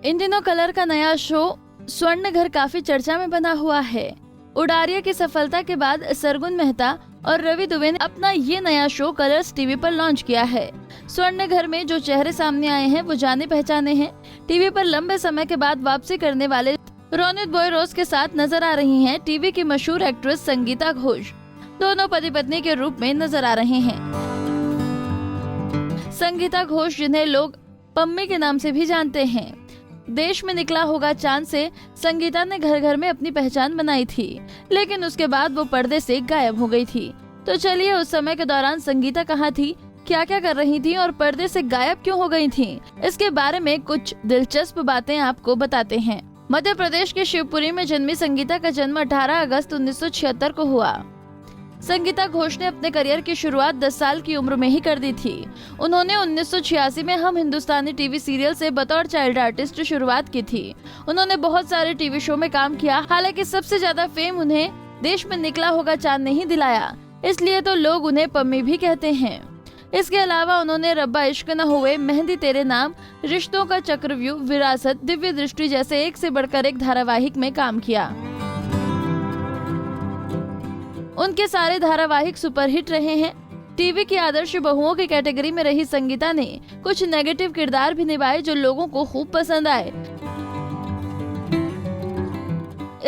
इन दिनों कलर का नया शो स्वर्ण घर काफी चर्चा में बना हुआ है। उडारिया की सफलता के बाद सरगुन मेहता और रवि दुबे ने अपना ये नया शो कलर्स टीवी पर लॉन्च किया है। स्वर्ण घर में जो चेहरे सामने आए हैं वो जाने पहचाने हैं। टीवी पर लंबे समय के बाद वापसी करने वाले रोनित बोयरोस के साथ नजर आ रही हैं टीवी की मशहूर एक्ट्रेस संगीता घोष। दोनों पति पत्नी के रूप में नजर आ रहे हैं। संगीता घोष, जिन्हें लोग पम्मी के नाम से भी जानते हैं, देश में निकला होगा चांद से संगीता ने घर घर में अपनी पहचान बनाई थी, लेकिन उसके बाद वो पर्दे से गायब हो गई थी। तो चलिए उस समय के दौरान संगीता कहाँ थी, क्या क्या कर रही थी और पर्दे से गायब क्यों हो गई थी, इसके बारे में कुछ दिलचस्प बातें आपको बताते हैं। मध्य प्रदेश के शिवपुरी में जन्मी संगीता का जन्म 18 अगस्त 1976 को हुआ। संगीता घोष ने अपने करियर की शुरुआत 10 साल की उम्र में ही कर दी थी। उन्होंने 1986 में हम हिंदुस्तानी टीवी सीरियल से बतौर चाइल्ड आर्टिस्ट शुरुआत की थी। उन्होंने बहुत सारे टीवी शो में काम किया। हालांकि सबसे ज्यादा फेम उन्हें देश में निकला होगा चांद ने ही दिलाया, इसलिए तो लोग उन्हें पम्मी भी कहते हैं। इसके अलावा उन्होंने रब्बा इश्क न हुए, मेहंदी तेरे नाम, रिश्तों का चक्रव्यूह, विरासत, दिव्य दृष्टि जैसे एक से बढ़कर एक धारावाहिक में काम किया। उनके सारे धारावाहिक सुपरहिट रहे हैं। टीवी की आदर्श बहुओं की कैटेगरी में रही संगीता ने कुछ नेगेटिव किरदार भी निभाए जो लोगों को खूब पसंद आए।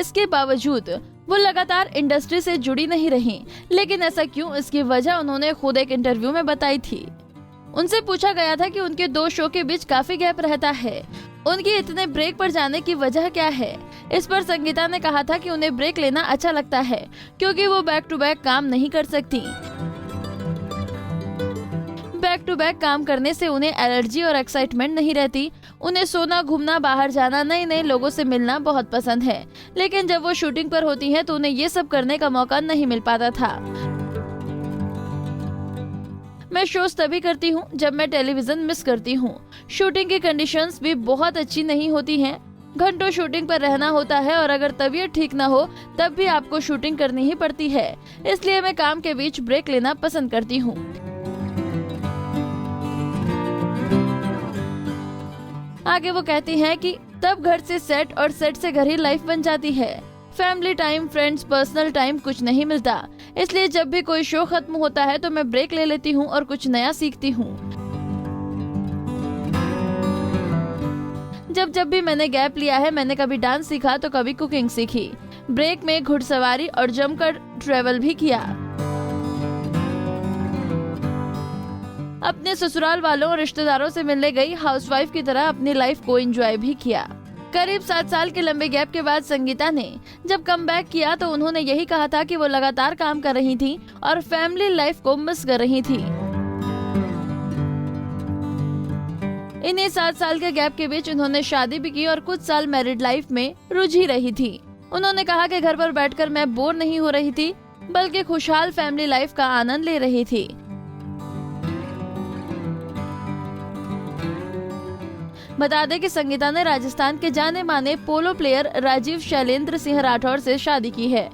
इसके बावजूद वो लगातार इंडस्ट्री से जुड़ी नहीं रही। लेकिन ऐसा क्यों, इसकी वजह उन्होंने खुद एक इंटरव्यू में बताई थी। उनसे पूछा गया था कि उनके 2 शो के बीच काफी गैप रहता है, उनकी इतने ब्रेक पर जाने की वजह क्या है। इस पर संगीता ने कहा था कि उन्हें ब्रेक लेना अच्छा लगता है क्योंकि वो बैक टू बैक काम नहीं कर सकती। बैक टू बैक काम करने से उन्हें एलर्जी और एक्साइटमेंट नहीं रहती। उन्हें सोना, घूमना, बाहर जाना, नए नए लोगों से मिलना बहुत पसंद है। लेकिन जब वो शूटिंग पर होती हैं तो उन्हें ये सब करने का मौका नहीं मिल पाता था। मैं शोज तभी करती हूँ जब मैं टेलीविजन मिस करती हूँ। शूटिंग की कंडीशंस भी बहुत अच्छी नहीं होती हैं। घंटों शूटिंग पर रहना होता है और अगर तबीयत ठीक ना हो तब भी आपको शूटिंग करनी ही पड़ती है। इसलिए मैं काम के बीच ब्रेक लेना पसंद करती हूँ। आगे वो कहती हैं कि तब घर से सेट और सेट से घर ही लाइफ बन जाती है। Family time, friends, personal time कुछ नहीं मिलता। इसलिए जब भी कोई शो खत्म होता है तो मैं ब्रेक ले लेती हूँ और कुछ नया सीखती हूँ। जब भी मैंने गैप लिया है, मैंने कभी डांस सीखा तो कभी कुकिंग सीखी। ब्रेक में घुड़सवारी और जमकर ट्रेवल भी किया। अपने ससुराल वालों और रिश्तेदारों से मिलने गई, हाउसवाइफ की तरह अपनी लाइफ को एंजॉय भी किया। करीब 7 साल के लंबे गैप के बाद संगीता ने जब कमबैक किया तो उन्होंने यही कहा था कि वो लगातार काम कर रही थी और फैमिली लाइफ को मिस कर रही थी। इन्हीं 7 साल के गैप के बीच उन्होंने शादी भी की और कुछ साल मैरिड लाइफ में रुझी रही थी। उन्होंने कहा कि घर पर बैठकर मैं बोर नहीं हो रही थी, बल्कि खुशहाल फैमिली लाइफ का आनंद ले रही थी। बता दें कि संगीता ने राजस्थान के जाने माने पोलो प्लेयर राजीव शैलेंद्र सिंह राठौर से शादी की है।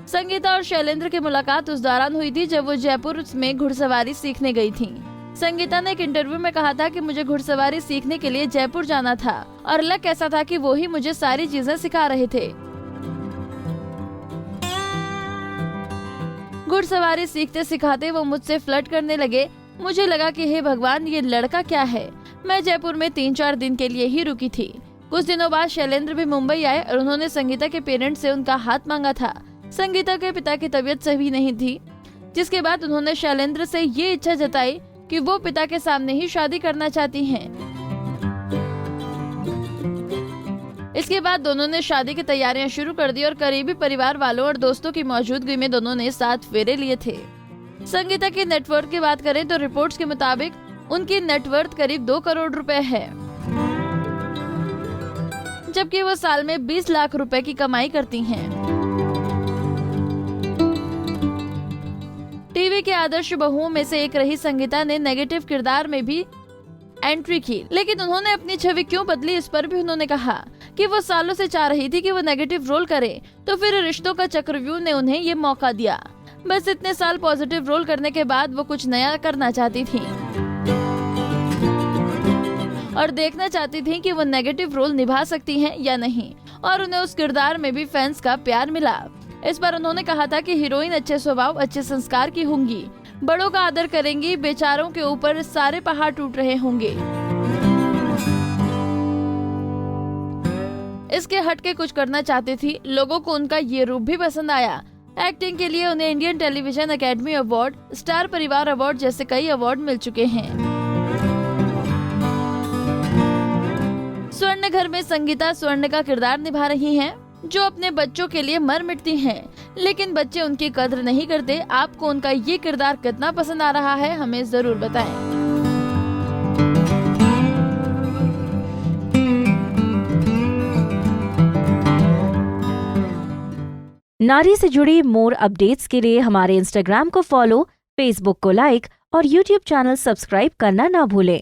संगीता और शैलेंद्र की मुलाकात उस दौरान हुई थी जब वो जयपुर में घुड़सवारी सीखने गई थी। संगीता ने एक इंटरव्यू में कहा था कि मुझे घुड़सवारी सीखने के लिए जयपुर जाना था और लक ऐसा था कि वो ही मुझे सारी चीजें सिखा रहे थे। घुड़सवारी सीखते सिखाते वो मुझसे फ्लर्ट करने लगे। मुझे लगा कि हे भगवान, ये लड़का क्या है। मैं जयपुर में 3-4 दिन के लिए ही रुकी थी। कुछ दिनों बाद शैलेंद्र भी मुंबई आए और उन्होंने संगीता के पेरेंट्स से उनका हाथ मांगा था। संगीता के पिता की तबीयत सही नहीं थी, जिसके बाद उन्होंने शैलेंद्र से ये इच्छा जताई कि वो पिता के सामने ही शादी करना चाहती हैं। इसके बाद दोनों ने शादी की तैयारियां शुरू कर दी और करीबी परिवार वालों और दोस्तों की मौजूदगी में दोनों ने 7 फेरे लिए थे। संगीता की नेटवर्थ की बात करें तो रिपोर्ट्स के मुताबिक उनकी नेटवर्थ करीब 2 करोड़ रुपए है, जबकि वो साल में 20 लाख रुपए की कमाई करती हैं। टीवी के आदर्श बहुओं में से एक रही संगीता ने नेगेटिव किरदार में भी एंट्री की, लेकिन उन्होंने अपनी छवि क्यों बदली, इस पर भी उन्होंने कहा कि वो सालों से चाह रही थी कि वो नेगेटिव रोल करे, तो फिर रिश्तों का चक्रव्यूह ने उन्हें ये मौका दिया। बस इतने साल पॉजिटिव रोल करने के बाद वो कुछ नया करना चाहती थी और देखना चाहती थीं कि वो नेगेटिव रोल निभा सकती हैं या नहीं, और उन्हें उस किरदार में भी फैंस का प्यार मिला। इस पर उन्होंने कहा था कि हीरोइन अच्छे स्वभाव, अच्छे संस्कार की होंगी, बड़ों का आदर करेंगी, बेचारों के ऊपर सारे पहाड़ टूट रहे होंगे। इसके हटके कुछ करना चाहती थी। लोगों को उनका ये रूप भी पसंद आया। एक्टिंग के लिए उन्हें Indian television academy award, star परिवार अवार्ड जैसे कई अवार्ड मिल चुके हैं। स्वर्ण घर में संगीता स्वर्ण का किरदार निभा रही हैं, जो अपने बच्चों के लिए मर मिटती हैं, लेकिन बच्चे उनकी कद्र नहीं करते। आपको उनका ये किरदार कितना पसंद आ रहा है, हमें जरूर बताएं। नारी से जुड़ी मोर अपडेट्स के लिए हमारे इंस्टाग्राम को फॉलो, फेसबुक को लाइक और यूट्यूब चैनल सब्सक्राइब करना ना भूलें।